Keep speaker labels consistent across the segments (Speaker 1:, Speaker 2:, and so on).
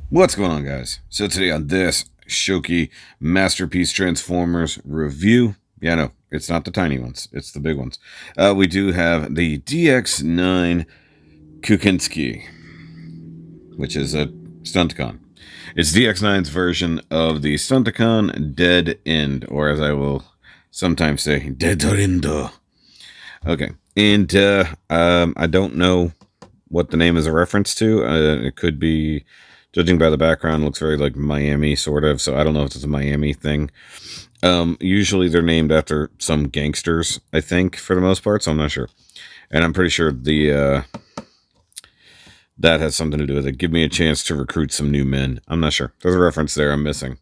Speaker 1: What's going on, guys? So today on this Shoky Masterpiece Transformers review, yeah, no, it's not the tiny ones, it's the big ones. We do have the DX9 Kukinski, which is a Stunticon. It's DX9's version of the Stunticon Dead End, or as I will sometimes say, Dead End. Okay, and I don't know what the name is a reference to. It could be, judging by the background, looks very like Miami, sort of. So I don't know if it's a Miami thing. Usually they're named after some gangsters, I think, for the most part. So I'm not sure, and I'm pretty sure the that has something to do with it. Give me a chance to recruit some new men. I'm not sure. There's a reference there I'm missing.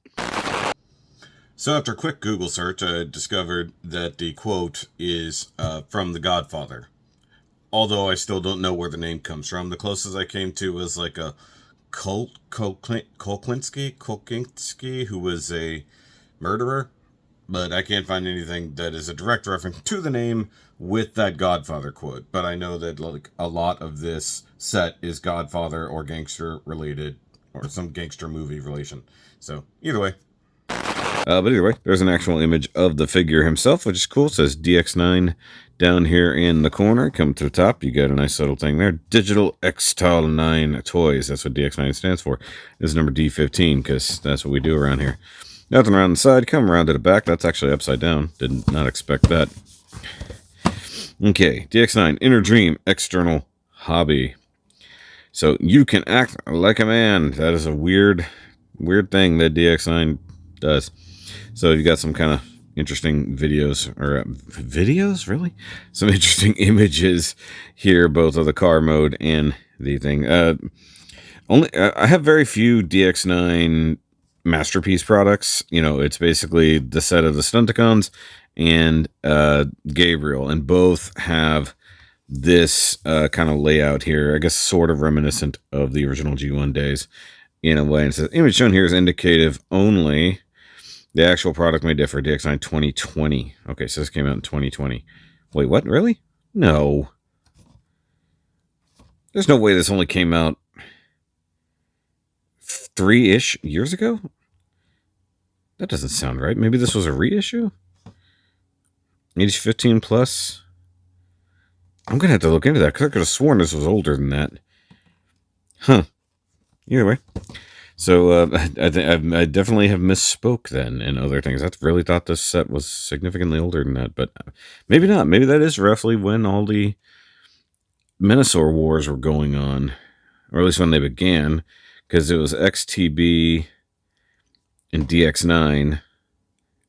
Speaker 1: So after a quick Google search, I discovered that the quote is from The Godfather. Although I still don't know where the name comes from. The closest I came to was like a Kukinski, who was a murderer. But I can't find anything that is a direct reference to the name with that Godfather quote. But I know that like a lot of this set is Godfather or gangster related, or some gangster movie relation. So either way. But either way, there's an actual image of the figure himself, which is cool. It says DX9 down here in the corner. Come to the top, you get a nice little thing there. Digital Xtal 9 Toys. That's what DX9 stands for. This is number D15, because that's what we do around here. Nothing around the side. Come around to the back. That's actually upside down. Did not expect that. Okay, DX9 Inner Dream External Hobby. So you can act like a man. That is a weird thing that DX9 does. So you got some kind of interesting videos, or videos, really? Some interesting images here, both of the car mode and the thing. I have very few DX9 Masterpiece products. You know, it's basically the set of the Stunticons and Gabriel, and both have this kind of layout here, I guess sort of reminiscent of the original G1 days in a way. And it says, image shown here is indicative only. The actual product may differ. DX9 2020. Okay, so this came out in 2020. Wait, what? Really? No. There's no way this only came out 3-ish years ago? That doesn't sound right. Maybe this was a reissue? Age 15 plus? I'm going to have to look into that, because I could have sworn this was older than that. Huh. Either way. So I definitely have misspoke then in other things. I really thought this set was significantly older than that, but maybe not. Maybe that is roughly when all the Menasor wars were going on, or at least when they began, because it was XTB and DX9,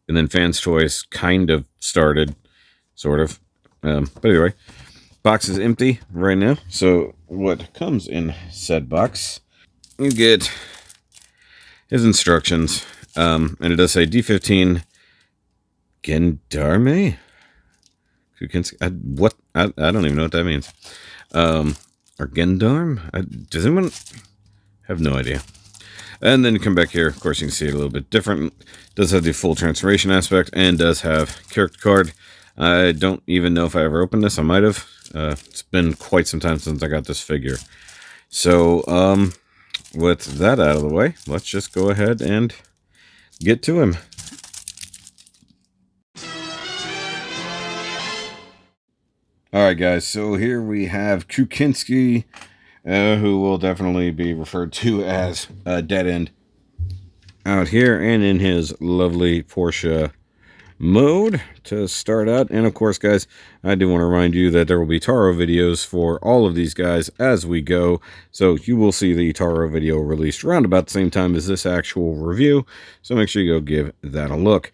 Speaker 1: and then Fans Toys kind of started, sort of. But anyway, box is empty right now. So what comes in said box, you get his instructions, and it does say D15 Gendarme Kukinski. What? I don't even know what that means. Or Gendarme? Does anyone have no idea? And then you come back here. Of course, you can see it a little bit different. It does have the full transformation aspect, and does have character card. I don't even know if I ever opened this. I might have. It's been quite some time since I got this figure. So, with that out of the way, let's just go ahead and get to him. Alright guys, so here we have Kukinski, who will definitely be referred to as Dead End out here, and in his lovely Porsche mode to start out. And of course, guys, I do want to remind you that there will be Taro videos for all of these guys as we go, so you will see the Taro video released around about the same time as this actual review, so make sure you go give that a look.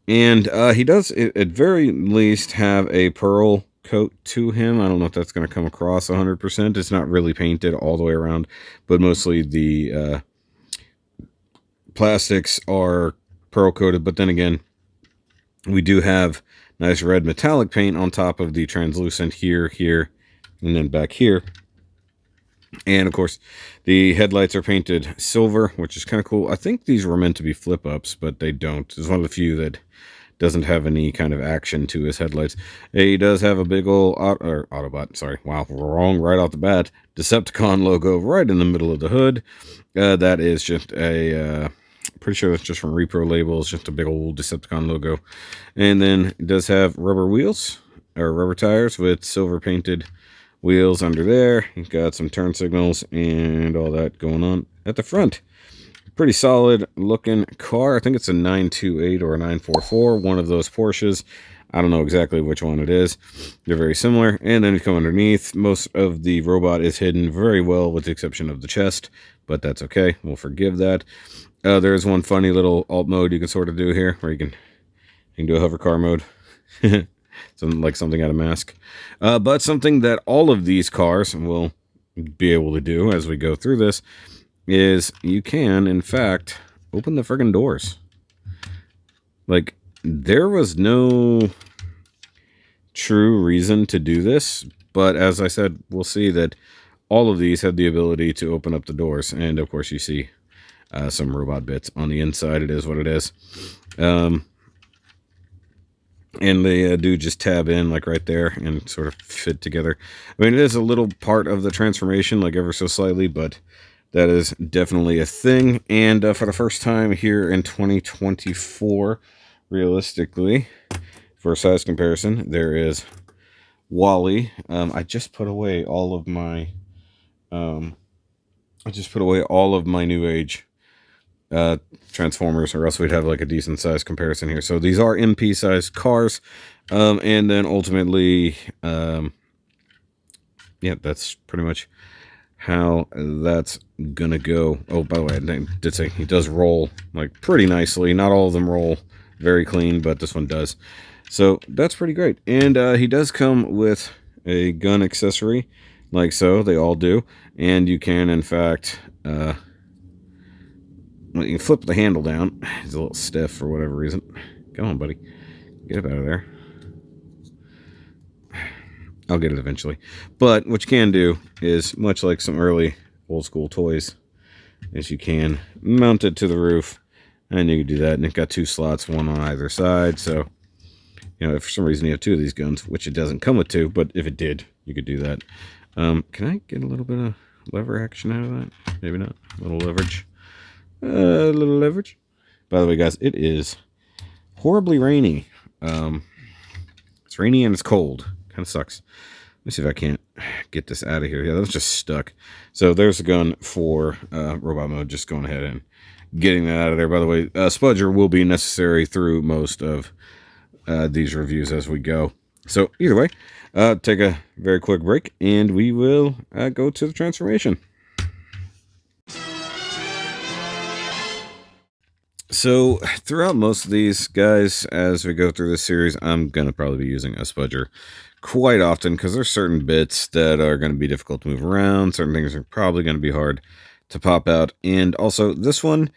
Speaker 1: And he does at very least have a pearl coat to him. I don't know if that's going to come across 100%. It's not really painted all the way around, but mostly the plastics are pearl coated. But then again, we do have nice red metallic paint on top of the translucent here, and then back here. And of course, the headlights are painted silver, which is kind of cool. I think these were meant to be flip-ups, but they don't. It's one of the few that doesn't have any kind of action to his headlights. He does have a big old Autobot, sorry, wow, wrong right off the bat, Decepticon logo right in the middle of the hood. That is just a, pretty sure that's just from Repro Labels, just a big old Decepticon logo. And then it does have rubber wheels, or rubber tires with silver painted wheels under there. You've got some turn signals and all that going on at the front. Pretty solid looking car. I think it's a 928 or a 944, one of those Porsches. I don't know exactly which one it is. They're very similar. And then you come underneath. Most of the robot is hidden very well with the exception of the chest, but that's okay. We'll forgive that. There's one funny little alt mode you can sort of do here where you can do a hover car mode. Something out of Mask. But something that all of these cars will be able to do as we go through this is you can, in fact, open the friggin' doors. Like, there was no true reason to do this, but as I said, we'll see that all of these have the ability to open up the doors. And, of course, you see some robot bits on the inside. It is what it is. And they do just tab in, like, right there and sort of fit together. I mean, it is a little part of the transformation, like, ever so slightly, but that is definitely a thing. And for the first time here in 2024, realistically, for a size comparison, there is Wally. I just put away all of my New Age Transformers, or else we'd have like a decent size comparison here. So these are MP sized cars, and then ultimately, yeah, that's pretty much how that's gonna go. Oh, by the way, I did say he does roll like pretty nicely. Not all of them roll very clean, but this one does. So that's pretty great. And he does come with a gun accessory, like so. They all do. And you can, in fact, you can flip the handle down. He's a little stiff for whatever reason. Come on, buddy. Get up out of there. I'll get it eventually. But what you can do is, much like some early old school toys, is you can mount it to the roof, and you can do that. And it's got 2 slots, one on either side. So, you know, if for some reason you have 2 of these guns, which it doesn't come with 2, but if it did, you could do that. Can I get a little bit of lever action out of that? Maybe not. A little leverage. A little leverage. By the way, guys, it is horribly rainy. It's rainy and it's cold. Kind of sucks. Let me see if I can't get this out of here. Yeah, that's just stuck. So there's a gun for robot mode. Just going ahead and getting that out of there. By the way, Spudger will be necessary through most of these reviews as we go. So either way, take a very quick break, and we will go to the transformation. So throughout most of these guys, as we go through this series, I'm going to probably be using a Spudger quite often because there's certain bits that are going to be difficult to move around. Certain things are probably going to be hard to pop out. And also this one,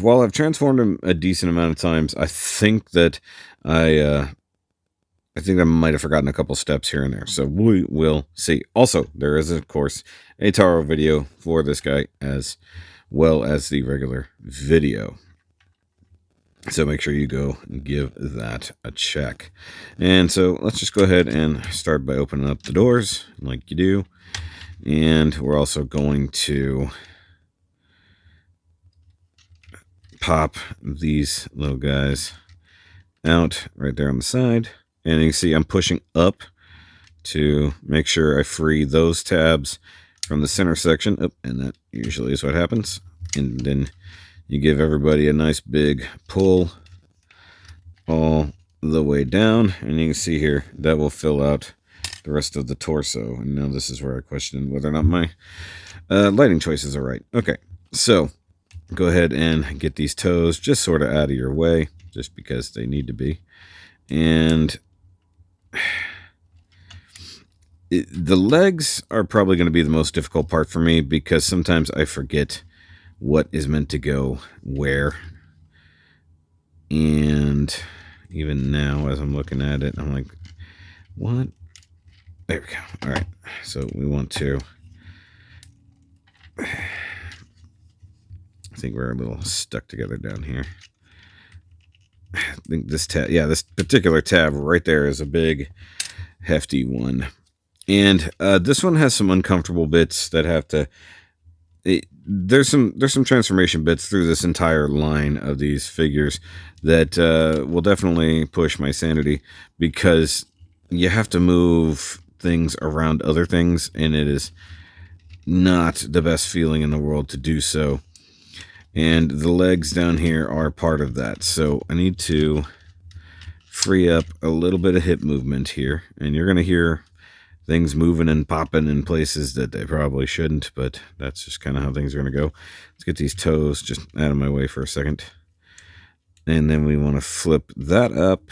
Speaker 1: while I've transformed him a decent amount of times, I think that I might have forgotten a couple steps here and there. So we will see. Also, there is, of course, a Taro video for this guy as well as the regular video. So make sure you go and give that a check. And so let's just go ahead and start by opening up the doors like you do. And we're also going to pop these little guys out right there on the side. And you can see I'm pushing up to make sure I free those tabs from the center section. Oh, and that usually is what happens. And then you give everybody a nice big pull all the way down. And you can see here, that will fill out the rest of the torso. And now this is where I question whether or not my lighting choices are right. Okay, so go ahead and get these toes just sort of out of your way, just because they need to be. And the legs are probably going to be the most difficult part for me because sometimes I forget what is meant to go where. And even now, as I'm looking at it, I'm like, what? There we go. All right. So we want to, I think we're a little stuck together down here. think this tab, yeah, this particular tab right there is a big, hefty one. And this one has some uncomfortable bits that have to... there's some transformation bits through this entire line of these figures that will definitely push my sanity, because you have to move things around other things, and it is not the best feeling in the world to do so. And the legs down here are part of that, so I need to free up a little bit of hip movement here, and you're going to hear things moving and popping in places that they probably shouldn't, but that's just kind of how things are going to go. Let's get these toes just out of my way for a second. And then we want to flip that up.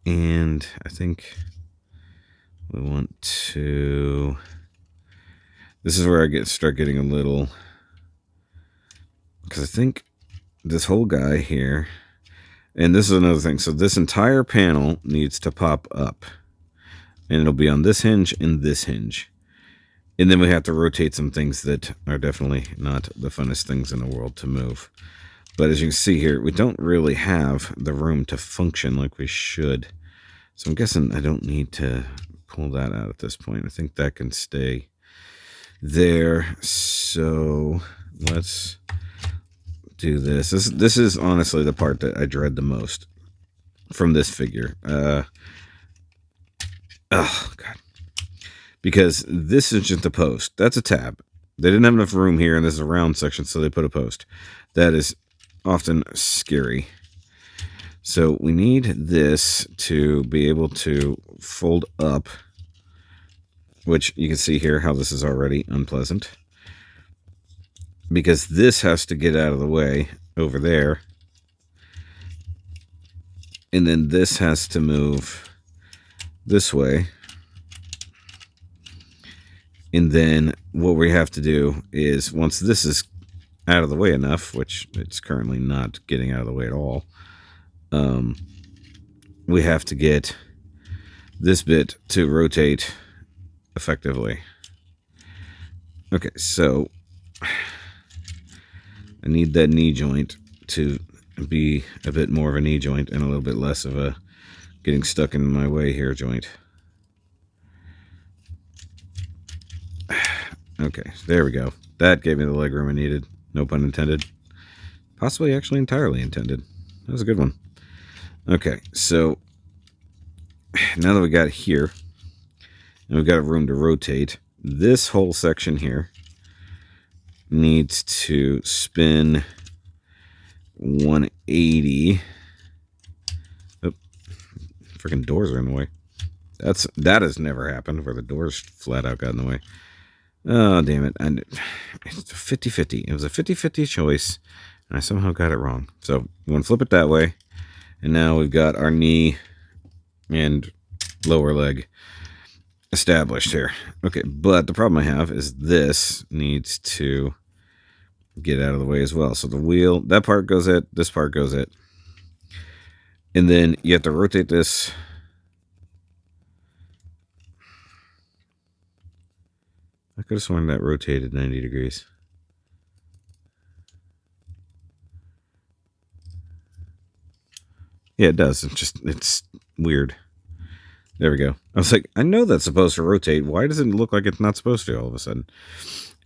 Speaker 1: And I think we want to... This is where I start getting a little... Because I think this whole guy here, and this is another thing, so this entire panel needs to pop up, and it'll be on this hinge and this hinge, and then we have to rotate some things that are definitely not the funnest things in the world to move. But as you can see here, we don't really have the room to function like we should, so I'm guessing I don't need to pull that out at this point. I think that can stay there. So let's do this. This is honestly the part that I dread the most from this figure. Oh god, because this is just a post. That's a tab. They didn't have enough room here, and this is a round section, so they put a post. That is often scary. So we need this to be able to fold up, which you can see here how this is already unpleasant, because this has to get out of the way over there, and then this has to move this way, and then what we have to do is, once this is out of the way enough, which it's currently not getting out of the way at all, we have to get this bit to rotate effectively. Okay, so I need that knee joint to be a bit more of a knee joint and a little bit less of a getting stuck in my way here joint. Okay, there we go. That gave me the leg room I needed. No pun intended. Possibly actually entirely intended. That was a good one. Okay, so now that we got it here, and we've got a room to rotate, this whole section here needs to spin 180. Oh, freaking doors are in the way. That has never happened, where the doors flat out got in the way. Oh, damn it. And it's 50-50. It was a 50-50 choice, and I somehow got it wrong. So you want to flip it that way, and now we've got our knee and lower leg established here. Okay, but the problem I have is this needs to get out of the way as well. So the wheel, that part goes it, this part goes it. And then you have to rotate this. I could have sworn that rotated 90 degrees. Yeah, it does. It's weird. There we go. I was like, I know that's supposed to rotate. Why does it look like it's not supposed to all of a sudden?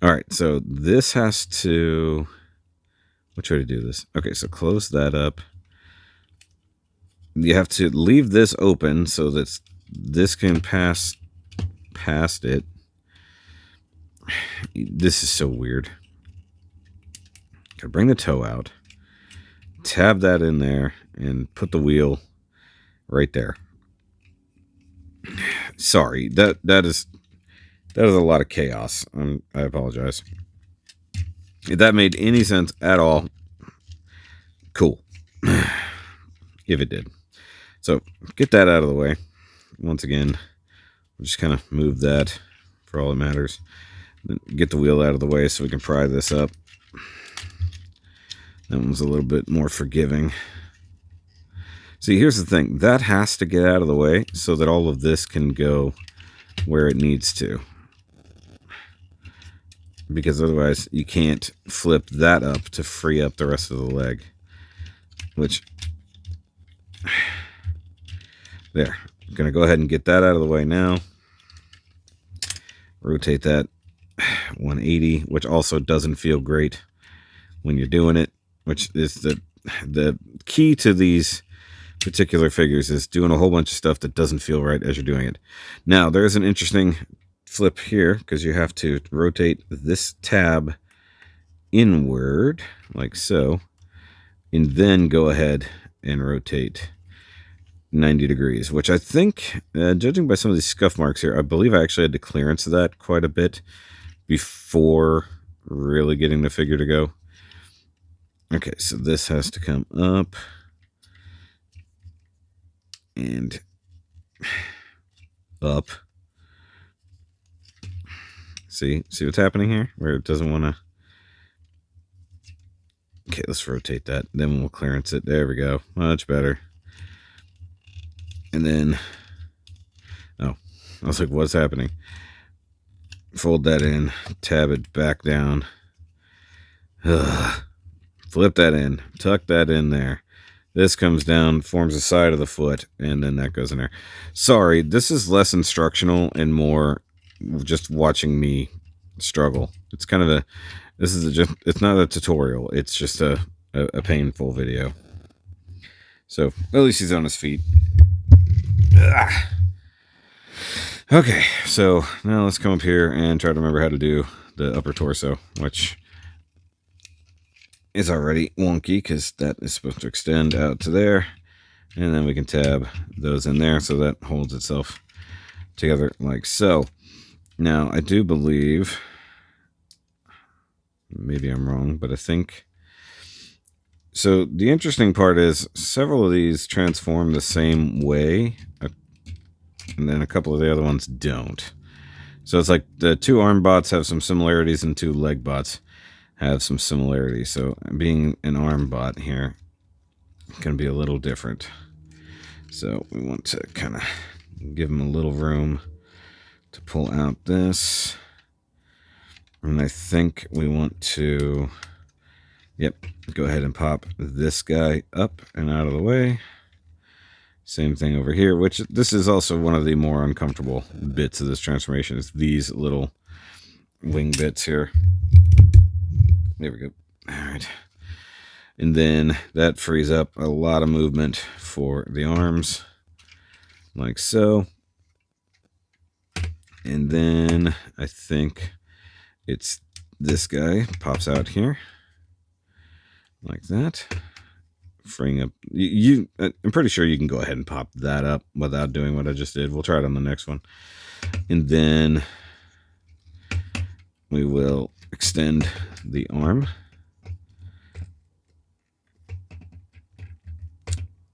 Speaker 1: All right, so this has to... Which way to do this? Okay, so close that up. You have to leave this open so that this can pass past it. This is so weird. Gotta bring the toe out. Tab that in there and put the wheel right there. Sorry, that is a lot of chaos. I apologize. If that made any sense at all, cool. If it did. So get that out of the way. Once again, we'll just kind of move that for all that matters. Then get the wheel out of the way so we can pry this up. That one's a little bit more forgiving. See, here's the thing. That has to get out of the way so that all of this can go where it needs to. because otherwise you can't flip that up to free up the rest of the leg. Which, there. I'm going to go ahead and get that out of the way now. Rotate that 180, which also doesn't feel great when you're doing it, which is the key to these particular figures, is doing a whole bunch of stuff that doesn't feel right as you're doing it. Now, there's an interesting flip here, because you have to rotate this tab inward, like so, and then go ahead and rotate 90 degrees, which I think, judging by some of these scuff marks here, I believe I actually had to clearance that quite a bit before really getting the figure to go. Okay, so this has to come up and up. See what's happening here? Where it doesn't want to... Okay, let's rotate that. Then we'll clearance it. There we go. Much better. And then... Oh, I was like, what's happening? Fold that in. Tab it back down. Flip that in. Tuck that in there. This comes down, forms the side of the foot, and then that goes in there. Sorry, this is less instructional and more just watching me struggle. It's kind of it's not a tutorial. It's just a painful video. So, at least he's on his feet. Ugh. Okay, so now let's come up here and try to remember how to do the upper torso, which is already wonky because that is supposed to extend out to there. And then we can tab those in there so that holds itself together like so. Now, I do believe, maybe I'm wrong, but I think... So the interesting part is several of these transform the same way, and then a couple of the other ones don't. So it's like the two arm bots have some similarities and two leg bots have some similarities. So being an arm bot here can be a little different. So we want to kind of give them a little room to pull out this. And I think we want to, yep, go ahead and pop this guy up and out of the way. Same thing over here, which this is also one of the more uncomfortable bits of this transformation, is these little wing bits here. There we go. All right. And then that frees up a lot of movement for the arms, like so. And then I think it's this guy pops out here, like that. Freeing up, I'm pretty sure you can go ahead and pop that up without doing what I just did. We'll try it on the next one. And then we will extend the arm.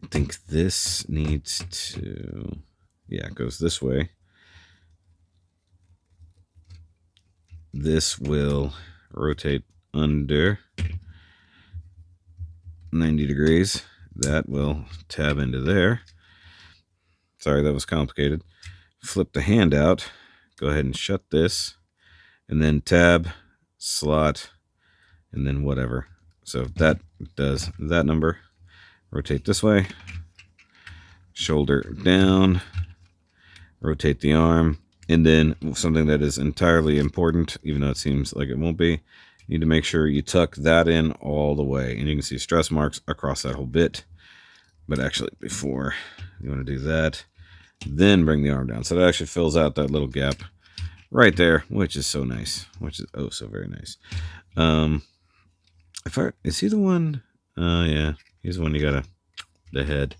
Speaker 1: I think this needs to, yeah, it goes this way. This will rotate under 90 degrees. That will tab into there. Sorry, that was complicated. Flip the hand out. Go ahead and shut this. And then tab, slot, and then whatever. So that does that number. Rotate this way. Shoulder down. Rotate the arm. And then something that is entirely important, even though it seems like it won't be, you need to make sure you tuck that in all the way. And you can see stress marks across that whole bit. But actually, before you want to do that, then bring the arm down. So that actually fills out that little gap right there, which is so nice. Which is oh so very nice. Is he the one? Yeah, he's the one you got the head.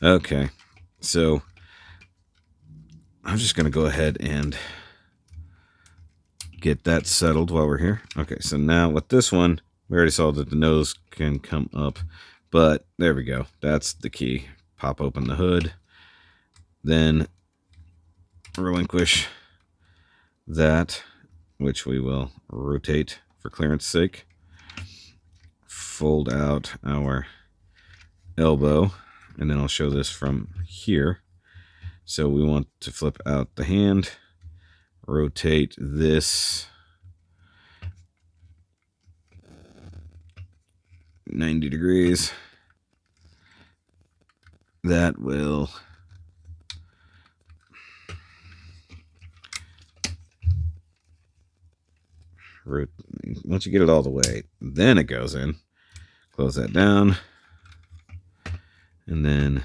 Speaker 1: Okay, so I'm just going to go ahead and get that settled while we're here. Okay, so now with this one, we already saw that the nose can come up, but there we go. That's the key. Pop open the hood, then relinquish that, which we will rotate for clearance sake. Fold out our elbow, and then I'll show this from here. So we want to flip out the hand, rotate this 90 degrees. That will once you get it all the way, then it goes in. Close that down, and then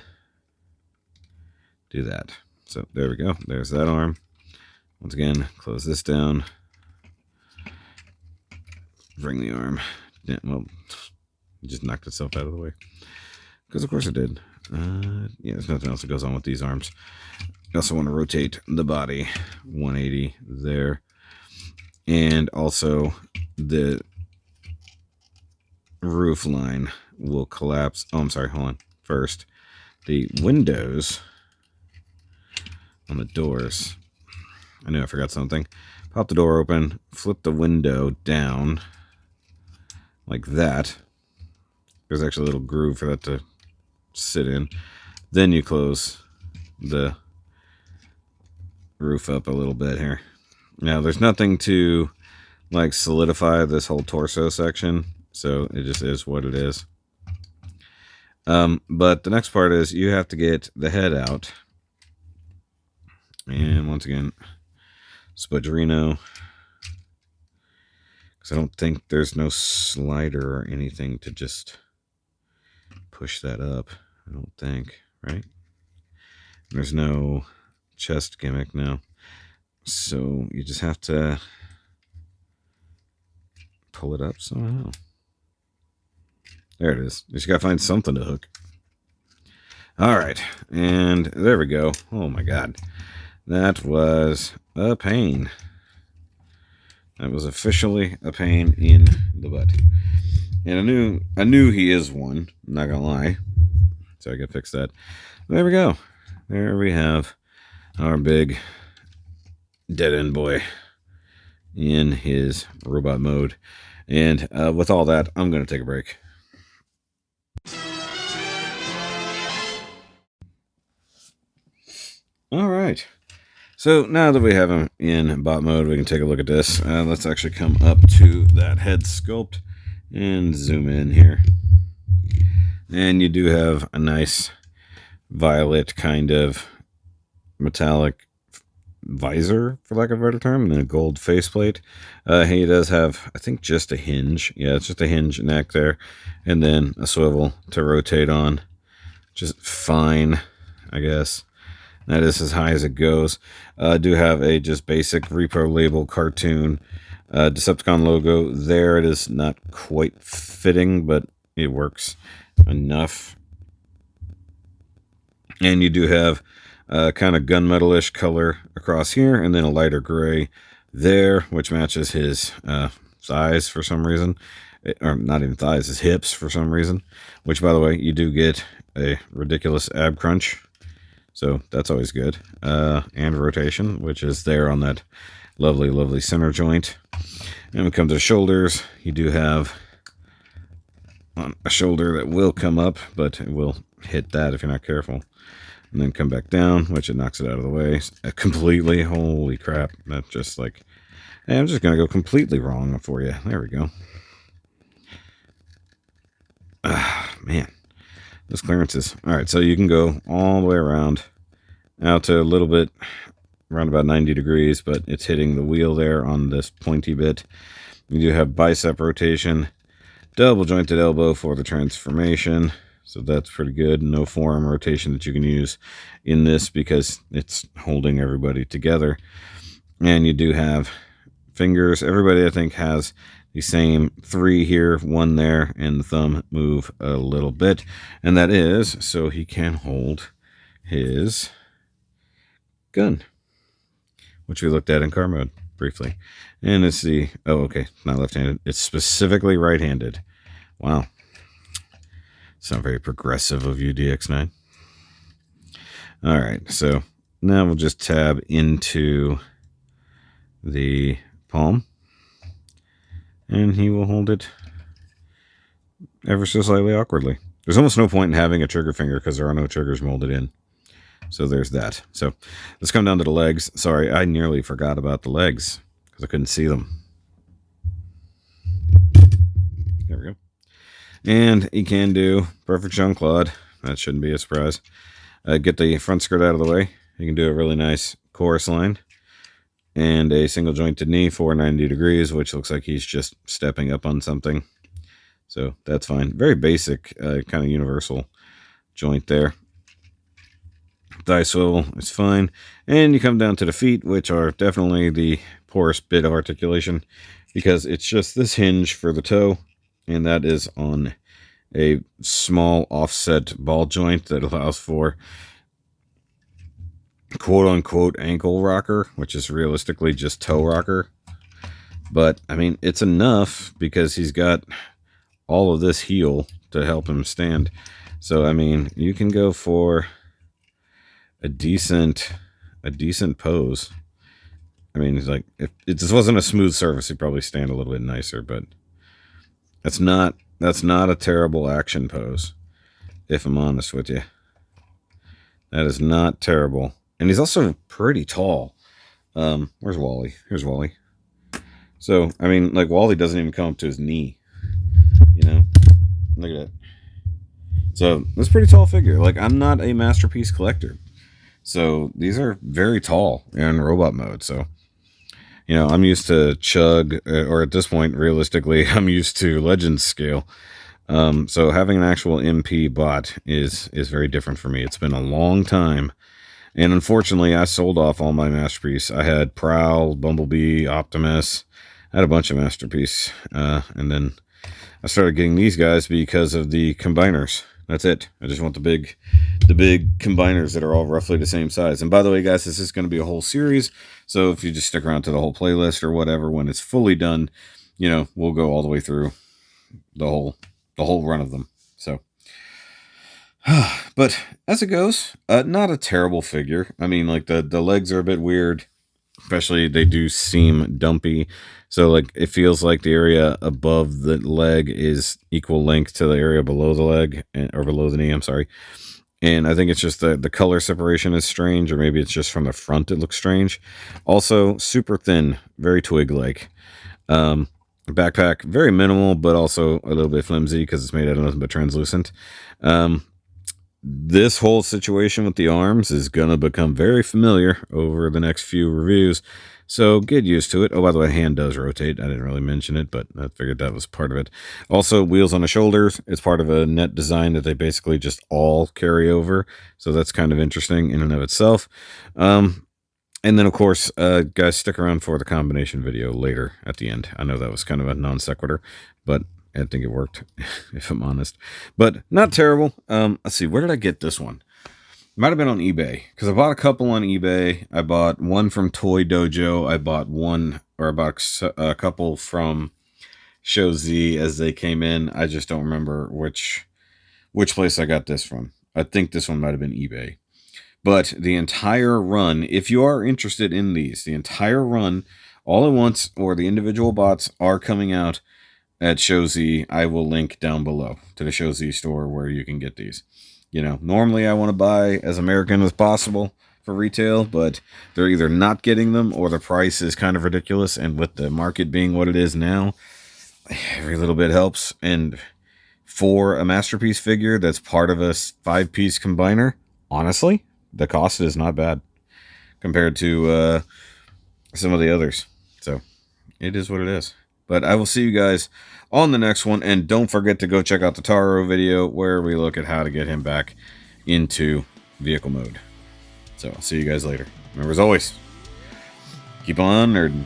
Speaker 1: do that. So there we go. There's that arm. Once again, close this down. Bring the arm. Yeah, well, it just knocked itself out of the way. Because of course it did. Yeah, there's nothing else that goes on with these arms. You also want to rotate the body 180 there. And also the roof line will collapse. Oh, I'm sorry. Hold on. First, the windows on the doors. I knew I forgot something. Pop the door open, flip the window down like that. There's actually a little groove for that to sit in. Then you close the roof up a little bit here. Now, there's nothing to like solidify this whole torso section, so it just is what it is. But the next part is you have to get the head out. And once again, Spudgerino. Because I don't think there's no slider or anything to just push that up. I don't think, right? There's no chest gimmick now. So you just have to pull it up somehow. There it is. You just got to find something to hook. All right. And there we go. Oh, my God. That was a pain. That was officially a pain in the butt. And I knew he is one. I'm not going to lie. So I got to fix that. There we go. There we have our big dead end boy in his robot mode. And with all that, I'm going to take a break. All right. So now that we have him in bot mode, we can take a look at this. Let's actually come up to that head sculpt and zoom in here. And you do have a nice violet kind of metallic visor, for lack of a better term, and then a gold faceplate. He does have, I think, just a hinge. Yeah, it's just a hinge neck there, and then a swivel to rotate on. Just fine, I guess. That is as high as it goes. I do have a just basic Repro label cartoon Decepticon logo there. It is not quite fitting, but it works enough. And you do have kind of gunmetal-ish color across here, and then a lighter gray there, which matches his thighs for some reason. Or not even thighs, his hips for some reason. Which, by the way, you do get a ridiculous ab crunch. So that's always good. And rotation, which is there on that lovely, lovely center joint. And when it comes to shoulders, you do have a shoulder that will come up, but it will hit that if you're not careful. And then come back down, which it knocks it out of the way completely. Holy crap. That's just like, hey, I'm just going to go completely wrong for you. There we go. Man. Those clearances. All right, so you can go all the way around out to a little bit, around about 90 degrees, but it's hitting the wheel there on this pointy bit. You do have bicep rotation, double jointed elbow for the transformation, so that's pretty good. No forearm rotation that you can use in this because it's holding everybody together. And you do have fingers. Everybody, I think, has the same 3 here, 1 there, and the thumb move a little bit. And that is so he can hold his gun, which we looked at in car mode briefly. And it's the, oh, okay, not left-handed. It's specifically right-handed. Wow. It's not very progressive of you, DX9. All right, so now we'll just tab into the palm. And he will hold it ever so slightly awkwardly. There's almost no point in having a trigger finger because there are no triggers molded in. So there's that. So let's come down to the legs. Sorry, I nearly forgot about the legs because I couldn't see them. There we go. And he can do perfect Jean-Claude. That shouldn't be a surprise. Get the front skirt out of the way. You can do a really nice chorus line. And a single jointed knee, 490 degrees, which looks like he's just stepping up on something. So that's fine. Very basic, kind of universal joint there. Thigh swivel is fine. And you come down to the feet, which are definitely the poorest bit of articulation, because it's just this hinge for the toe, and that is on a small offset ball joint that allows for quote-unquote ankle rocker, which is realistically just toe rocker. But, I mean, it's enough because he's got all of this heel to help him stand. So, I mean, you can go for a decent pose. I mean, it's like, if this wasn't a smooth surface, he'd probably stand a little bit nicer, but that's not a terrible action pose, if I'm honest with you. That is not terrible. And he's also pretty tall. Where's Wally? Here's Wally. So, I mean, like, Wally doesn't even come up to his knee. You know? Look at that. So, that's a pretty tall figure. Like, I'm not a masterpiece collector. So, these are very tall in robot mode. So, you know, I'm used to Chug, or at this point, realistically, I'm used to Legends scale. So, having an actual MP bot is very different for me. It's been a long time. And unfortunately, I sold off all my Masterpiece. I had Prowl, Bumblebee, Optimus. I had a bunch of Masterpiece. And then I started getting these guys because of the combiners. That's it. I just want the big combiners that are all roughly the same size. And by the way, guys, this is going to be a whole series. So if you just stick around to the whole playlist or whatever, when it's fully done, you know, we'll go all the way through the whole run of them. So, but as it goes, not a terrible figure. I mean, like the legs are a bit weird, especially they do seem dumpy. So like it feels like the area above the leg is equal length to the area below the leg, or below the knee. I'm sorry. And I think it's just the color separation is strange, or maybe it's just from the front it looks strange. Also, super thin, very twig-like. Backpack, very minimal, but also a little bit flimsy because it's made out of nothing but translucent. This whole situation with the arms is going to become very familiar over the next few reviews, so get used to it. Oh, by the way, hand does rotate. I didn't really mention it, but I figured that was part of it. Also, wheels on the shoulders. It's part of a net design that they basically just all carry over, so that's kind of interesting in and of itself. And then, of course, guys, stick around for the combination video later at the end. I know that was kind of a non sequitur, but I think it worked, if I'm honest. But not terrible. Let's see, where did I get this one? Might have been on eBay, because I bought a couple on eBay. I bought one from Toy Dojo. I bought a couple from Shozy as they came in. I just don't remember which place I got this from. I think this one might have been eBay. But the entire run, if you are interested in these, the entire run, all at once, or the individual bots are coming out at Shozy. I will link down below to the Shozy store where you can get these. You know, normally I want to buy as American as possible for retail, but they're either not getting them or the price is kind of ridiculous. And with the market being what it is now, every little bit helps. And for a Masterpiece figure that's part of a 5-piece combiner, honestly, the cost is not bad compared to some of the others. So it is what it is. But I will see you guys on the next one. And don't forget to go check out the Taro video where we look at how to get him back into vehicle mode. So I'll see you guys later. Remember, as always, keep on nerding.